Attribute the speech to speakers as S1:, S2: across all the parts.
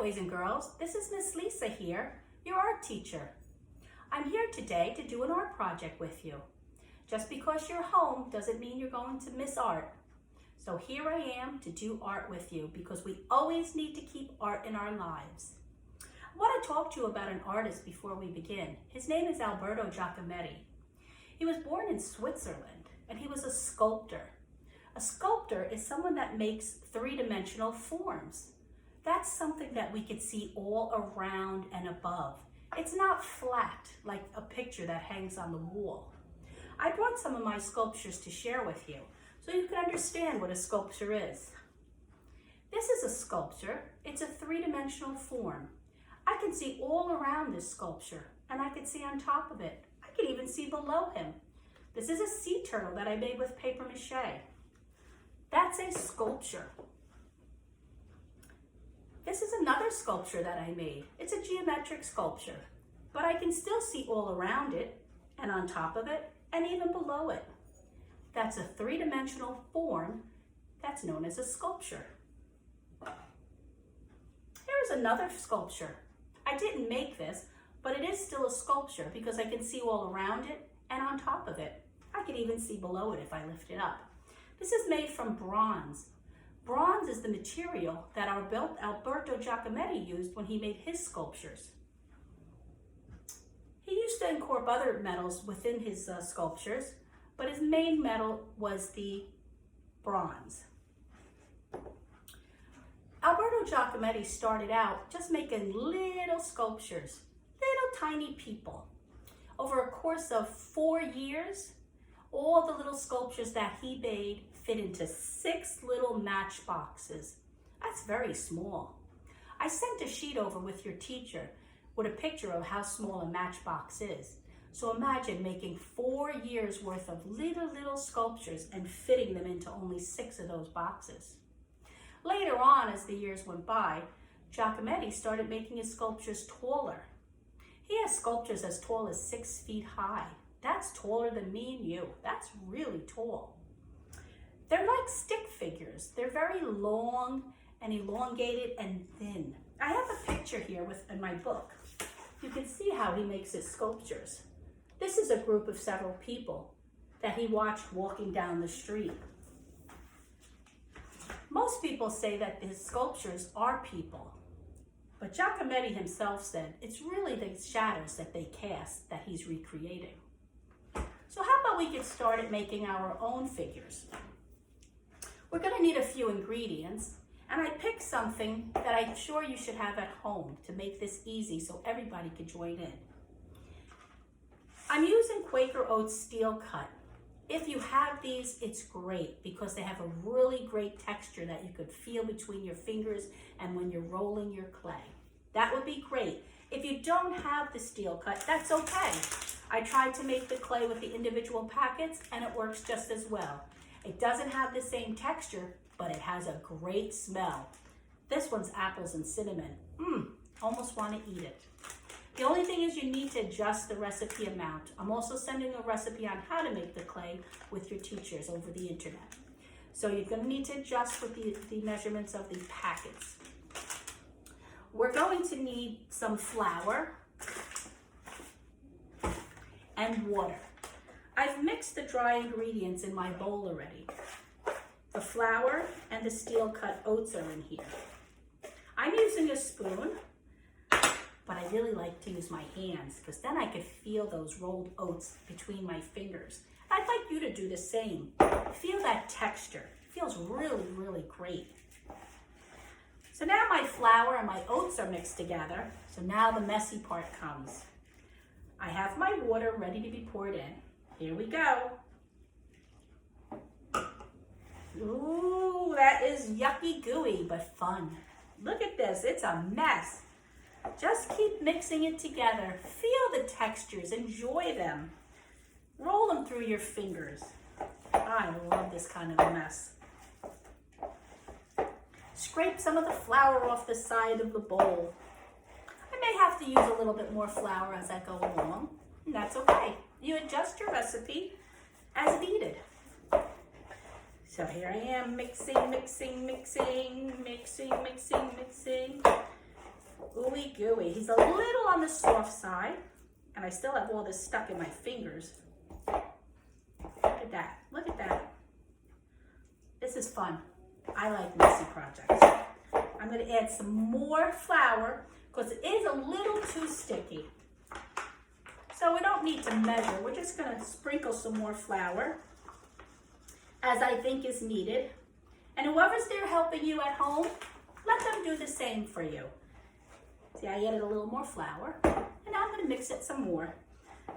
S1: boys and girls. This is Miss Lisa here, your art teacher. I'm here today to do an art project with you. Just because you're home doesn't mean you're going to miss art. So here I am to do art with you because we always need to keep art in our lives. I want to talk to you about an artist before we begin. His name is Alberto Giacometti. He was born in Switzerland and he was a sculptor. A sculptor is someone that makes three-dimensional forms. That's something that we could see all around and above. It's not flat like a picture that hangs on the wall. I brought some of my sculptures to share with you so you can understand what a sculpture is. This is a sculpture. It's a three-dimensional form. I can see all around this sculpture and I can see on top of it. I can even see below him. This is a sea turtle that I made with paper mache. That's a sculpture. This is another sculpture that I made. It's a geometric sculpture, but I can still see all around it and on top of it and even below it. That's a three-dimensional form that's known as a sculpture. Here's another sculpture. I didn't make this, but it is still a sculpture because I can see all around it and on top of it. I can even see below it if I lift it up. This is made from bronze. Bronze is the material that Alberto Giacometti used when he made his sculptures. He used to incorporate other metals within his sculptures, but his main metal was the bronze. Alberto Giacometti started out just making little sculptures, little tiny people. Over a course of 4 years, all the little sculptures that he made fit into 6 little matchboxes. That's very small. I sent a sheet over with your teacher with a picture of how small a matchbox is. So imagine making 4 years worth of little sculptures and fitting them into only 6 of those boxes. Later on, as the years went by, Giacometti started making his sculptures taller. He has sculptures as tall as 6 feet high. That's taller than me and you. That's really tall. They're like stick figures. They're very long and elongated and thin. I have a picture here in my book. You can see how he makes his sculptures. This is a group of several people that he watched walking down the street. Most people say that his sculptures are people, but Giacometti himself said it's really the shadows that they cast that he's recreating. So how about we get started making our own figures? We're going to need a few ingredients, and I picked something that I'm sure you should have at home to make this easy so everybody can join in. I'm using Quaker Oats steel cut. If you have these, it's great because they have a really great texture that you could feel between your fingers and when you're rolling your clay. That would be great. If you don't have the steel cut, that's okay. I tried to make the clay with the individual packets and it works just as well. It doesn't have the same texture, but it has a great smell. This one's apples and cinnamon. Almost want to eat it. The only thing is you need to adjust the recipe amount. I'm also sending a recipe on how to make the clay with your teachers over the internet. So you're going to need to adjust with the measurements of the packets. We're going to need some flour and water. I've mixed the dry ingredients in my bowl already. The flour and the steel cut oats are in here. I'm using a spoon, but I really like to use my hands because then I could feel those rolled oats between my fingers. I'd like you to do the same. Feel that texture. It feels really great. So now my flour and my oats are mixed together. So now the messy part comes. I have my water ready to be poured in. Here we go. Ooh, that is yucky gooey, but fun. Look at this, it's a mess. Just keep mixing it together. Feel the textures, enjoy them. Roll them through your fingers. I love this kind of a mess. Scrape some of the flour off the side of the bowl. I may have to use a little bit more flour as I go along, and that's okay. You adjust your recipe as needed. So here I am mixing. gooey. He's a little on the soft side, and I still have all this stuck in my fingers. Look at that. Look at that. This is fun. I like messy projects. I'm going to add some more flour because it is a little too sticky. So we don't need to measure. We're just going to sprinkle some more flour as I think is needed. And whoever's there helping you at home, let them do the same for you. See, I added a little more flour, and now I'm going to mix it some more.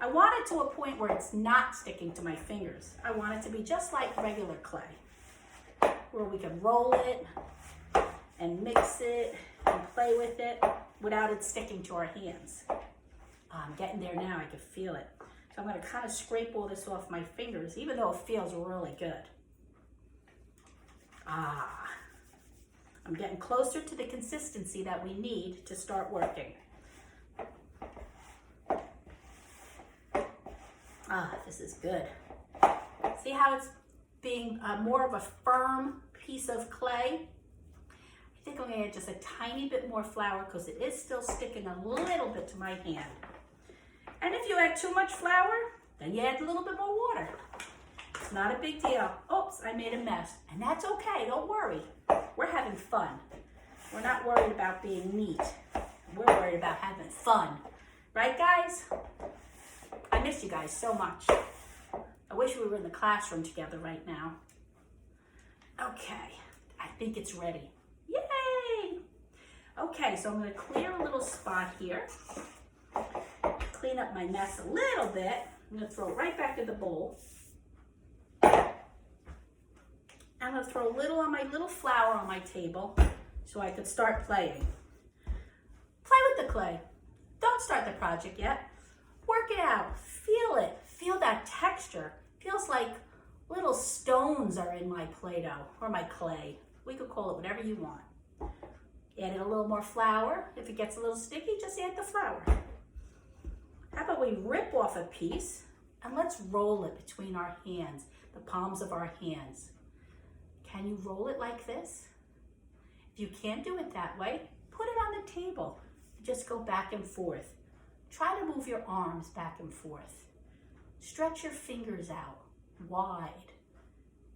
S1: I want it to a point where it's not sticking to my fingers. I want it to be just like regular clay, where we can roll it and mix it and play with it without it sticking to our hands. I'm getting there now, I can feel it. So I'm going to kind of scrape all this off my fingers, even though it feels really good. I'm getting closer to the consistency that we need to start working. This is good. See how it's being more of a firm piece of clay? I think I'm going to add just a tiny bit more flour because it is still sticking a little bit to my hand. And if you add too much flour, then you add a little bit more water. It's not a big deal. Oops, I made a mess. And that's okay, don't worry. We're having fun. We're not worried about being neat. We're worried about having fun. Right, guys? I miss you guys so much. I wish we were in the classroom together right now. Okay, I think it's ready. Yay! Okay, so I'm going to clear a little spot here. Clean up my mess a little bit. I'm going to throw it right back in the bowl. I'm going to throw a little on my little flour on my table so I could start playing. Play with the clay. Don't start the project yet. Work it out. Feel it. Feel that texture. Feels like little stones are in my Play-Doh or my clay. We could call it whatever you want. Add in a little more flour. If it gets a little sticky, just add the flour. How about we rip off a piece and let's roll it between our hands, the palms of our hands. Can you roll it like this? If you can't do it that way, put it on the table. Just go back and forth. Try to move your arms back and forth. Stretch your fingers out wide.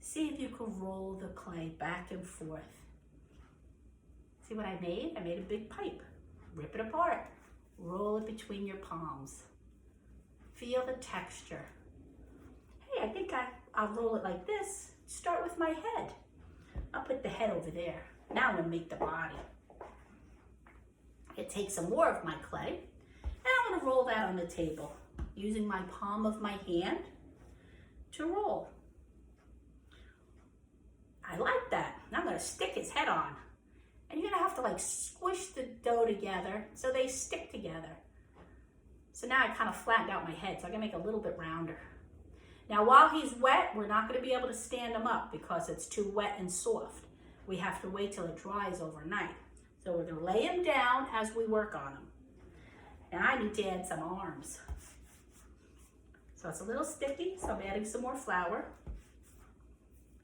S1: See if you can roll the clay back and forth. See what I made? I made a big pipe. Rip it apart. Roll it between your palms. Feel the texture. Hey, I think I'll roll it like this. Start with my head. I'll put the head over there. Now I'm going to make the body. I take some more of my clay, and I'm going to roll that on the table using my palm of my hand to roll. I like that. Now I'm going to stick his head on. And you're going to have to like squish the dough together so they stick together. So now I kind of flattened out my head, so I can make it a little bit rounder. Now while he's wet, we're not going to be able to stand him up because it's too wet and soft. We have to wait till it dries overnight. So we're going to lay him down as we work on him. Now I need to add some arms. So it's a little sticky, so I'm adding some more flour.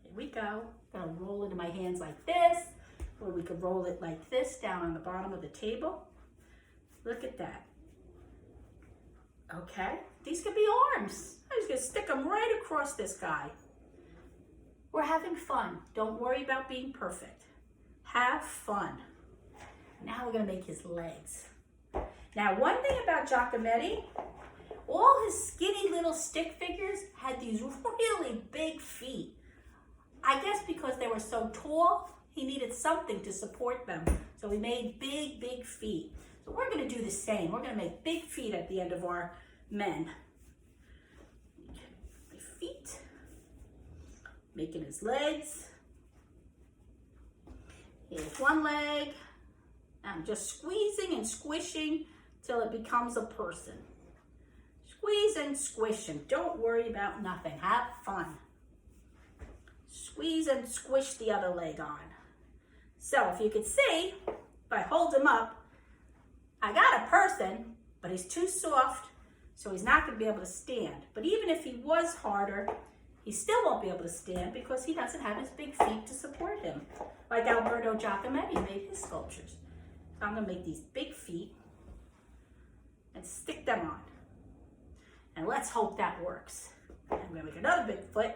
S1: Here we go. I'm going to roll it in my hands like this, or we could roll it like this down on the bottom of the table. Look at that. Okay, these could be arms. I'm just going to stick them right across this guy. We're having fun. Don't worry about being perfect. Have fun. Now we're going to make his legs. Now, one thing about Giacometti, all his skinny little stick figures had these really big feet. I guess because they were so tall, he needed something to support them. So we made big, big feet. So we're going to do the same. We're going to make big feet at the end of our men. My feet. Making his legs. Here's one leg. I'm just squeezing and squishing till it becomes a person. Squeeze and squish and don't worry about nothing. Have fun. Squeeze and squish the other leg on. So if you can see, if I hold him up, I got a person, but he's too soft, so he's not going to be able to stand. But even if he was harder, he still won't be able to stand because he doesn't have his big feet to support him, like Alberto Giacometti made his sculptures. So I'm going to make these big feet. and stick them on. And let's hope that works. I'm gonna make another big foot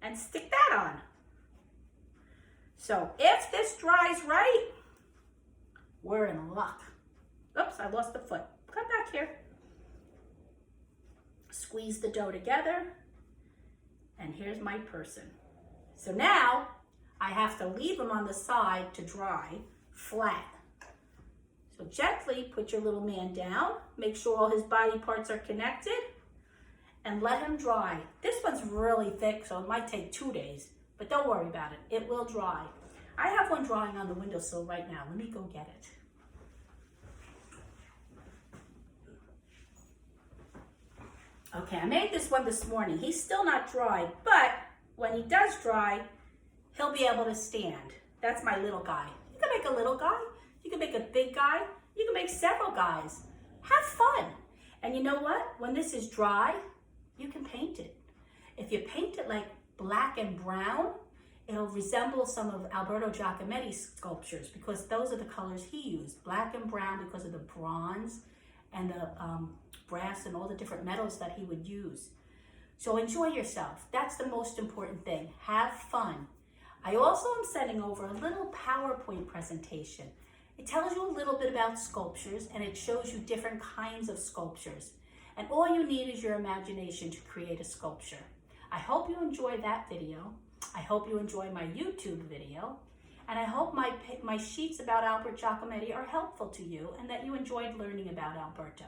S1: and stick that on. So if this dries right, we're in luck. Oops, I lost the foot. Come back here. Squeeze the dough together. And here's my person. So now I have to leave him on the side to dry flat. So gently put your little man down. Make sure all his body parts are connected. And let him dry. This one's really thick, so it might take 2 days. But don't worry about it. It will dry. I have one drying on the windowsill right now. Let me go get it. Okay, I made this one this morning. He's still not dry, but when he does dry, he'll be able to stand. That's my little guy. You can make a little guy. You can make a big guy. You can make several guys. Have fun. And you know what? When this is dry, you can paint it. If you paint it like black and brown, it'll resemble some of Alberto Giacometti's sculptures because those are the colors he used. Black and brown because of the bronze and the brass and all the different metals that he would use. So enjoy yourself. That's the most important thing. Have fun. I also am sending over a little PowerPoint presentation. It tells you a little bit about sculptures and it shows you different kinds of sculptures. And all you need is your imagination to create a sculpture. I hope you enjoy that video. I hope you enjoy my YouTube video. And I hope my sheets about Albert Giacometti are helpful to you and that you enjoyed learning about Alberto,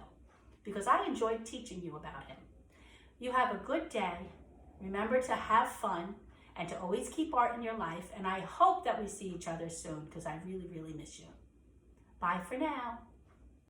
S1: because I enjoyed teaching you about him. You have a good day. Remember to have fun and to always keep art in your life. And I hope that we see each other soon because I really, really miss you. Bye for now.